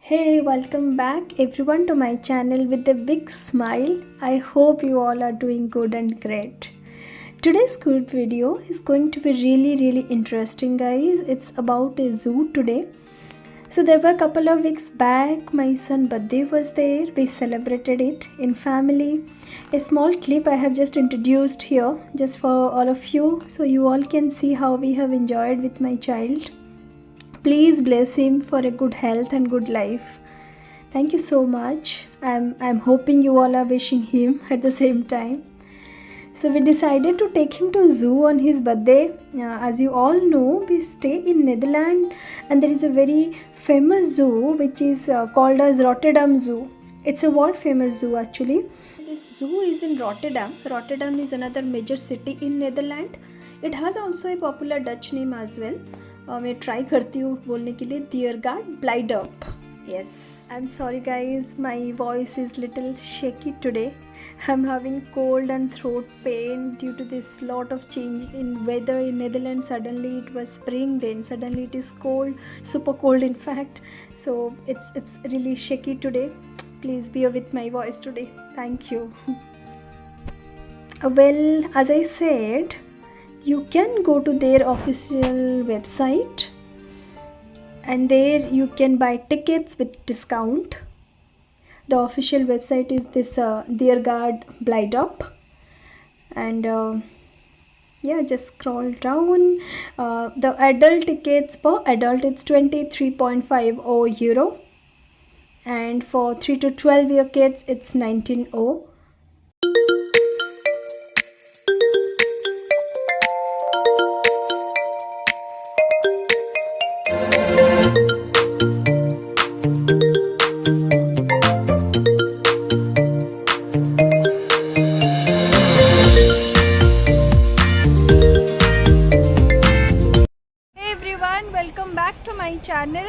Hey, welcome back everyone to my channel with a big smile. I hope you all are doing good and great. Today's good video is going to be really interesting, guys. It's about a zoo today. So there were a couple of weeks back, my son birthday was there. We celebrated it in family. A small clip I have just introduced here just for all of you, so you all can see how we have enjoyed with my child. Please bless him for a good health and good life. Thank you so much. I'm hoping you all are wishing him at the same time. So we decided to take him to zoo on his birthday. As you all know, we stay in Netherlands and there is a very famous zoo which is called as Rotterdam Zoo. It's a world famous zoo actually. This zoo is in Rotterdam. Rotterdam is another major city in Netherlands. It has also a popular Dutch name as well. मैं try करती हूँ बोलने के लिए Diergaard Blijdorp. Yes, I'm sorry guys, my voice is little shaky today. I'm having cold and throat pain due to this lot of change in weather in Netherlands. Suddenly it was spring, then suddenly it is cold, super cold in fact. So it's really shaky today. Please bear with my voice today. Thank you. Well, as I said, you can go to their official website and there you can buy tickets with discount. The official website is this Diergaard Blijdorp, and yeah, just scroll down. The adult tickets per adult it's 23.50 euro, and for 3 to 12 year kids it's 19 euro. Welcome back to my channel.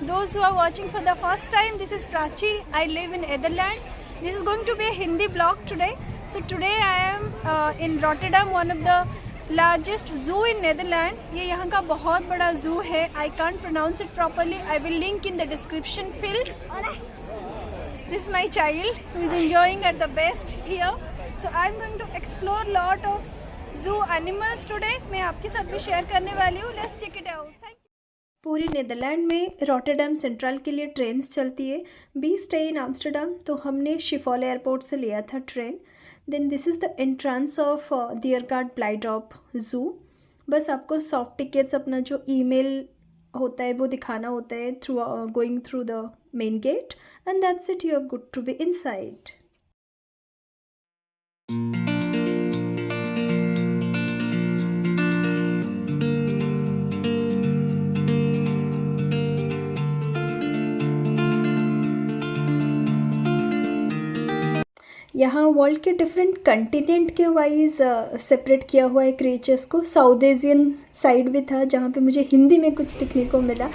Those who are watching for the first time, this is Prachi. I live in Netherlands. This is going to be a Hindi vlog today. So today I am in Rotterdam, one of the largest zoo in Netherlands. ये यहाँ का बहुत बड़ा zoo है. I can't pronounce it properly. I will link in the description field. This is my child who is enjoying at the best here. So I am going to explore lot of zoo animals today. मैं आपके साथ भी share करने वाली हूँ. Let's check it out. पूरी Netherlands में Rotterdam central के लिए ट्रेन्स चलती है. बी स्टे इन आम्स्टरडम, तो हमने शिफोल एयरपोर्ट से लिया था train. Then this is the entrance of Diergaard Blijdorp zoo. बस आपको सॉफ्ट टिकट्स अपना जो ईमेल होता है वो दिखाना होता है through going through the main gate, and that's it. You are good to be inside. यहाँ वर्ल्ड के डिफरेंट कंटिनेंट के वाइज सेपरेट किया हुआ है क्रिएचर्स को. साउथ एशियन साइड भी था जहाँ पे मुझे हिंदी में कुछ दिखने को मिला.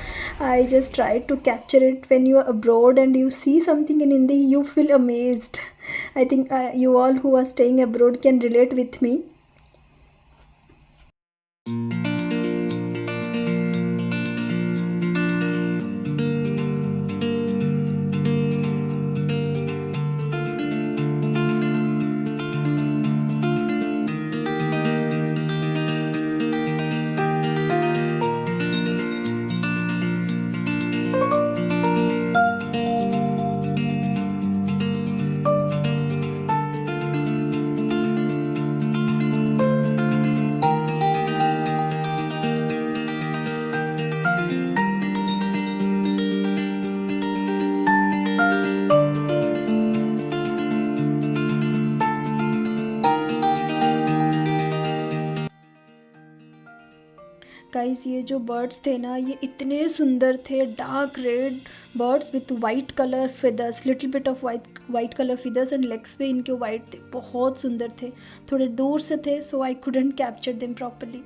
I just try to capture it. When you are abroad and you see something in Hindi you feel amazed. I think you all who are staying abroad can relate with me. Guys, ये जो birds थे ना, ये इतने सुंदर थे. Dark red birds with white colour feathers, little bit of white colour feathers and legs पे इनके वाइट थे. बहुत सुंदर थे. थोड़े दूर से थे so I couldn't capture them properly.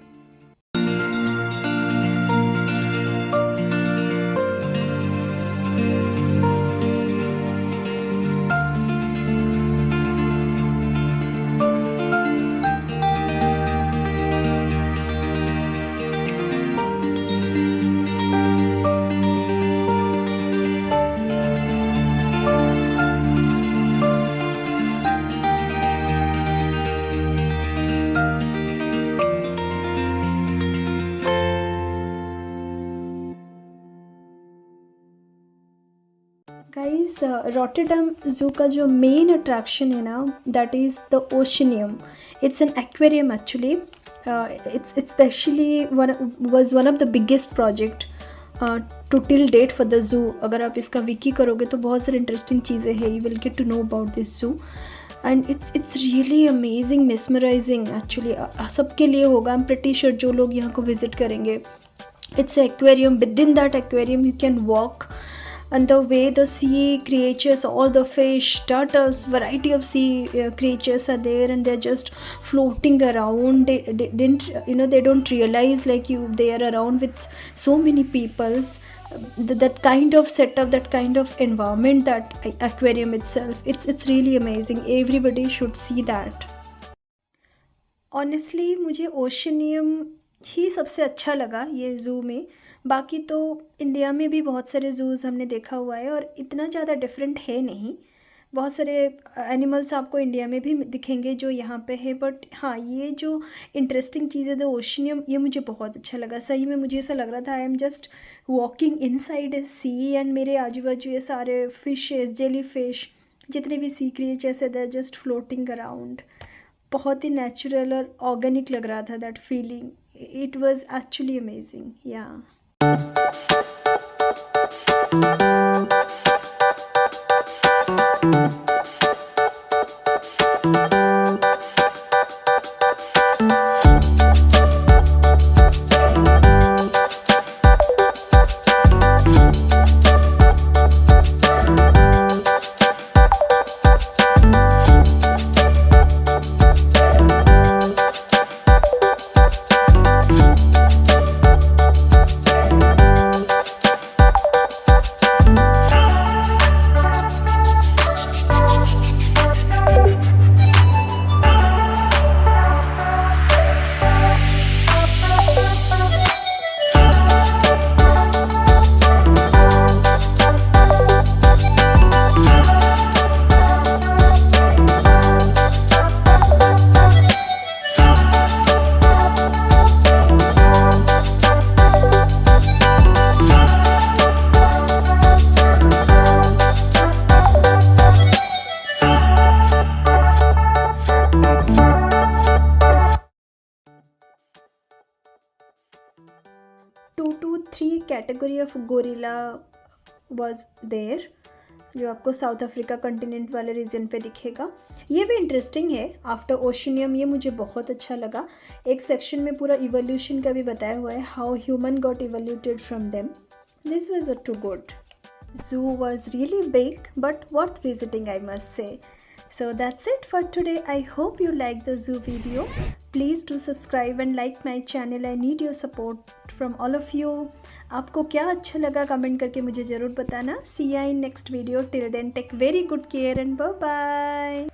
Guys, Rotterdam zoo का जो मेन अट्रैक्शन है ना, that is the Oceanium. It's an aquarium actually. It's specially was one of the biggest project to till date for the zoo. अगर आप इसका विकी करोगे तो बहुत सारी इंटरेस्टिंग चीज़ें हैं. You will get to know about this zoo and it's really amazing, mesmerising actually. सबके लिए होगा, आई एम प्रिटी श्योर, जो लोग यहाँ को विज़िट करेंगे. It's an aquarium. Within that aquarium you can walk, and the way the sea creatures, all the fish, turtles, variety of sea creatures are there, and they're just floating around. They didn't, they don't realize like they are around with so many peoples. That kind of setup, that kind of environment, that aquarium itself, it's really amazing. Everybody should see that. Honestly मुझे ओशनियम ही सबसे अच्छा लगा ये zoo में. बाकी तो India में भी बहुत सारे ज़ूज़ हमने देखा हुआ है और इतना ज़्यादा डिफरेंट है नहीं. बहुत सारे एनिमल्स आपको इंडिया में भी दिखेंगे जो यहाँ पे है, बट हाँ, ये जो इंटरेस्टिंग चीज़ है द ओशनियम, ये मुझे बहुत अच्छा लगा. सही में मुझे ऐसा लग रहा था I am just walking inside a sea, and मेरे आजू बाजू ये सारे फिशेस, जेली फिश, जितने भी सी क्रिएचर्स है, दे जस्ट फ्लोटिंग अराउंड. बहुत ही नेचुरल और ऑर्गेनिक लग रहा था that feeling. It was actually amazing. या two two three category of gorilla was there, जो आपको साउथ अफ्रीका कंटिनेंट वाले रीजन पे दिखेगा. ये भी इंटरेस्टिंग है. आफ्टर ओशनियम ये मुझे बहुत अच्छा लगा. एक सेक्शन में पूरा इवोल्यूशन का भी बताया हुआ है, how human got evoluted from them. This was a too good. Zoo was really big but worth visiting, I must say. So that's it for today. I hope you liked the zoo video. Please do subscribe and like my channel. I need your support from all of you. आपको क्या अच्छा लगा comment करके मुझे ज़रूर बताना. See you in next video. Till then, take very good care and bye bye.